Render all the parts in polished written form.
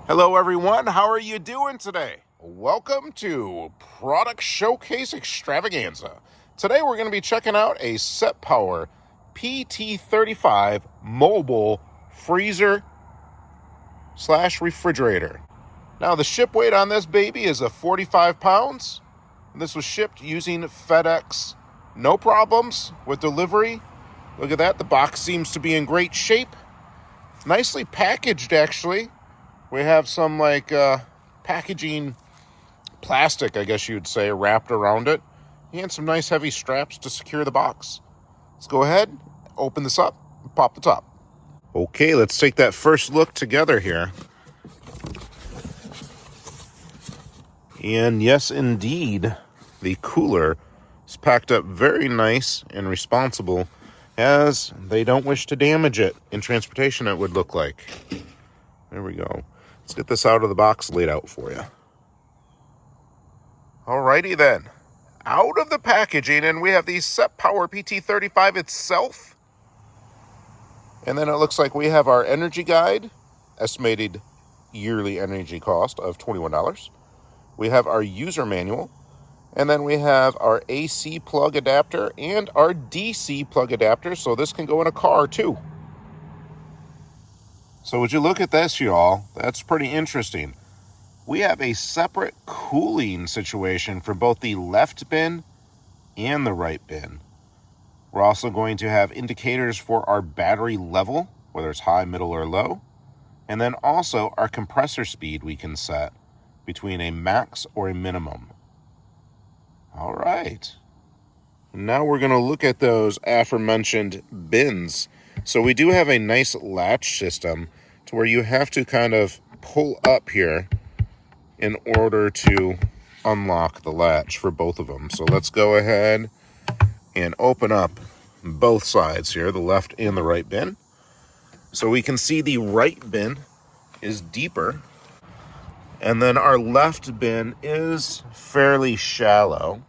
Hello everyone, how are you doing today? Welcome to Product Showcase Extravaganza. Today we're going to be checking out a SetPower PT35 mobile freezer / refrigerator. Now the ship weight on this baby is 45 pounds. This was shipped using FedEx. No problems with delivery. Look at that, the box seems to be in great shape. Nicely packaged actually. We have some packaging plastic, I guess you'd say, wrapped around it. And some nice heavy straps to secure the box. Let's go ahead, open this up, and pop the top. Okay, let's take that first look together here. And yes, indeed, the cooler is packed up very nice and responsible, as they don't wish to damage it in transportation, it would look like. There we go. Let's get this out of the box laid out for you. Alrighty then. Out of the packaging, and we have the SetPower PT35 itself. And then it looks like we have our energy guide, estimated yearly energy cost of $21. We have our user manual, and then we have our AC plug adapter and our DC plug adapter, so this can go in a car too. So would you look at this, y'all? That's pretty interesting. We have a separate cooling situation for both the left bin and the right bin. We're also going to have indicators for our battery level, whether it's high, middle, or low. And then also our compressor speed we can set between a max or a minimum. All right. Now we're going to look at those aforementioned bins. So we do have a nice latch system to where you have to kind of pull up here in order to unlock the latch for both of them. So let's go ahead and open up both sides here, the left and the right bin. So we can see the right bin is deeper, and then our left bin is fairly shallow.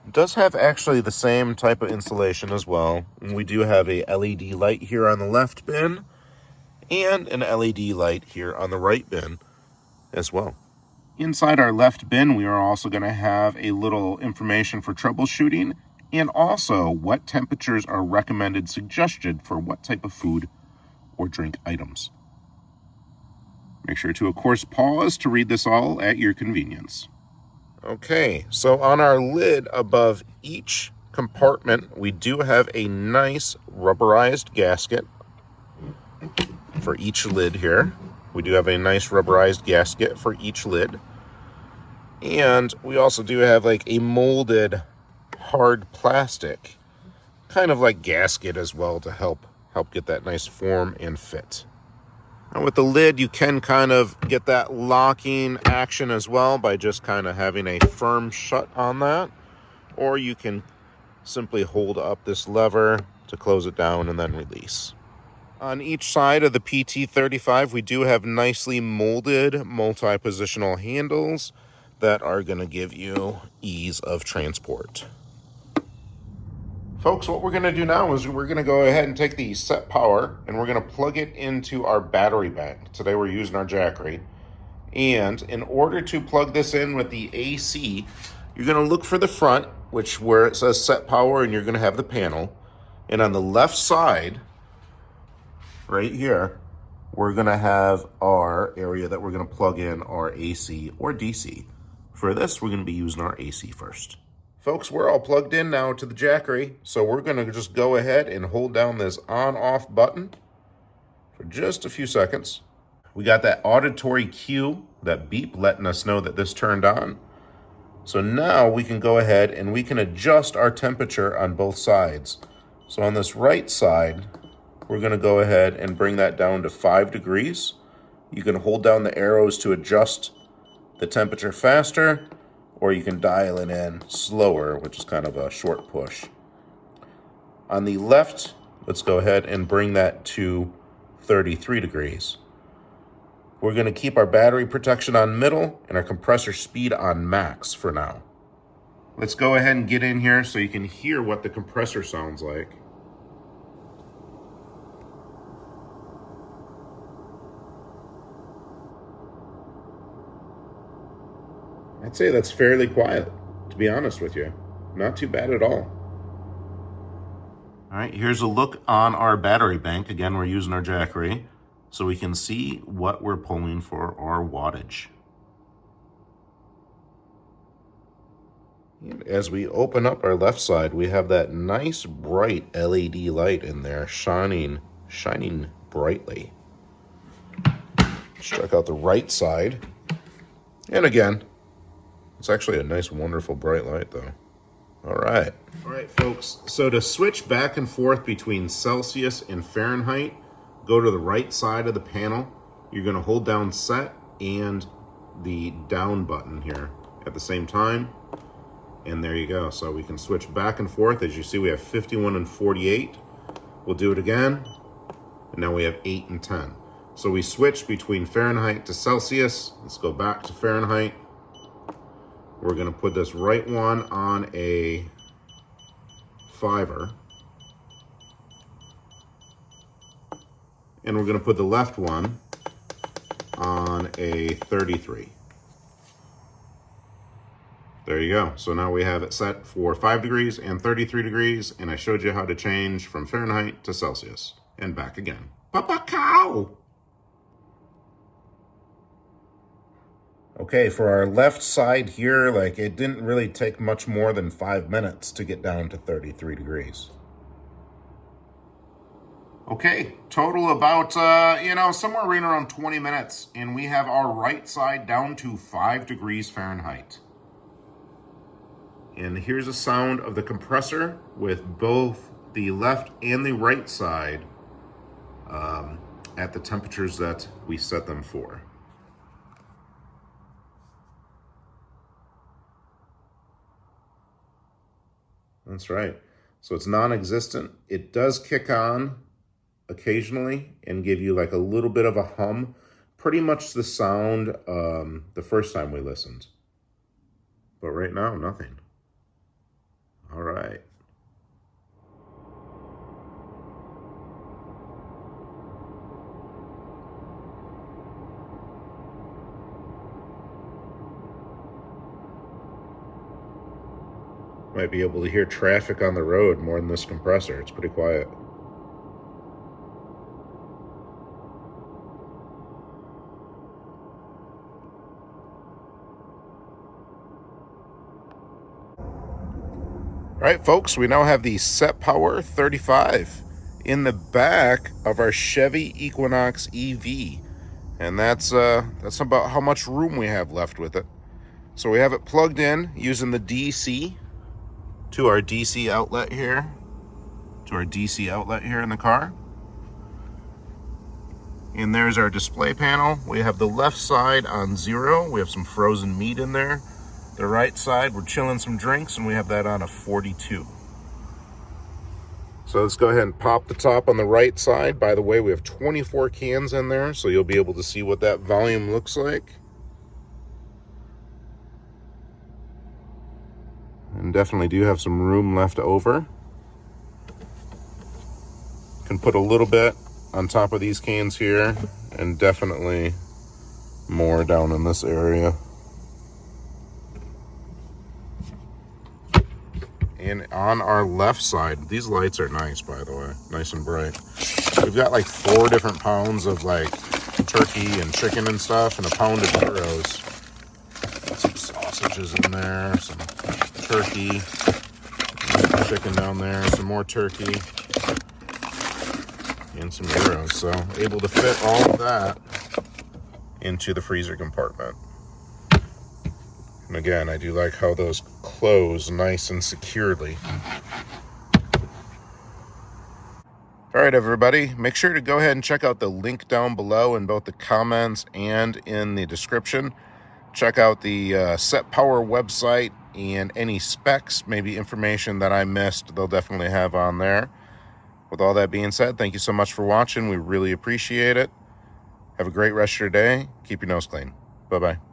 It does have actually the same type of insulation as well. And we do have a LED light here on the left bin and an LED light here on the right bin as well. Inside our left bin, we are also going to have a little information for troubleshooting and also what temperatures are recommended, suggested for what type of food or drink items. Make sure to, of course, pause to read this all at your convenience. Okay, so on our lid above each compartment, we do have a nice rubberized gasket for each lid here. We do have a nice rubberized gasket for each lid. And we also do have like a molded hard plastic, kind of like gasket as well, to help get that nice form and fit. Now with the lid, you can kind of get that locking action as well by just kind of having a firm shut on that, or you can simply hold up this lever to close it down and then release. On each side of the PT35, we do have nicely molded multi-positional handles that are going to give you ease of transport. Folks, what we're going to do now is we're going to go ahead and take the SetPower and we're going to plug it into our battery bank. Today we're using our Jackery. And in order to plug this in with the AC, you're going to look for the front, where it says SetPower, and you're going to have the panel. And on the left side, right here, we're going to have our area that we're going to plug in our AC or DC. For this, we're going to be using our AC first. Folks, we're all plugged in now to the Jackery, so we're going to just go ahead and hold down this on-off button for just a few seconds. We got that auditory cue, that beep, letting us know that this turned on. So now we can go ahead and we can adjust our temperature on both sides. So on this right side, we're going to go ahead and bring that down to 5 degrees. You can hold down the arrows to adjust the temperature faster, or you can dial it in slower, which is kind of a short push. On the left, let's go ahead and bring that to 33 degrees. We're going to keep our battery protection on middle and our compressor speed on max for now. Let's go ahead and get in here so you can hear what the compressor sounds like. I'd say that's fairly quiet, to be honest with you. Not too bad at all. All right, here's a look on our battery bank. Again, we're using our Jackery, so we can see what we're pulling for our wattage. And as we open up our left side, we have that nice bright LED light in there shining brightly. Let's check out the right side. And again, it's actually a nice, wonderful bright light though. All right, folks. So to switch back and forth between Celsius and Fahrenheit, go to the right side of the panel. You're going to hold down set and the down button here at the same time. And there you go. So we can switch back and forth. As you see, we have 51 and 48. We'll do it again. And now we have 8 and 10. So we switch between Fahrenheit to Celsius. Let's go back to Fahrenheit. We're going to put this right one on a 5-er. And we're going to put the left one on a 33. There you go. So now we have it set for 5 degrees and 33 degrees. And I showed you how to change from Fahrenheit to Celsius. And back again. Papa cow! Okay, for our left side here, like it didn't really take much more than 5 minutes to get down to 33 degrees. Okay, total about, somewhere right around 20 minutes. And we have our right side down to 5 degrees Fahrenheit. And here's a sound of the compressor with both the left and the right side at the temperatures that we set them for. That's right. So it's non-existent. It does kick on occasionally and give you like a little bit of a hum. Pretty much the sound the first time we listened. But right now, nothing. All right. Might be able to hear traffic on the road more than this compressor. It's pretty quiet. All right, folks, we now have the SetPower 35 in the back of our Chevy Equinox EV. And that's about how much room we have left with it. So we have it plugged in using the DC to our DC outlet here, in the car. And there's our display panel. We have the left side on 0. We have some frozen meat in there. The right side, we're chilling some drinks, and we have that on a 42. So let's go ahead and pop the top on the right side. By the way, we have 24 cans in there, so you'll be able to see what that volume looks like. And definitely do have some room left over. Can put a little bit on top of these cans here, and definitely more down in this area. And on our left side, these lights are nice, by the way, nice and bright. We've got like 4 different pounds of like turkey and chicken and stuff, and a pound of gyros. Some sausages in there, some turkey, some chicken down there, some more turkey, and some gyros. So able to fit all of that into the freezer compartment. And again, I do like how those close nice and securely. All right, everybody, make sure to go ahead and check out the link down below in both the comments and in the description. Check out the SetPower website and any specs, maybe information that I missed, they'll definitely have on there. With all that being said, thank you so much for watching. We really appreciate it. Have a great rest of your day. Keep your nose clean. Bye-bye.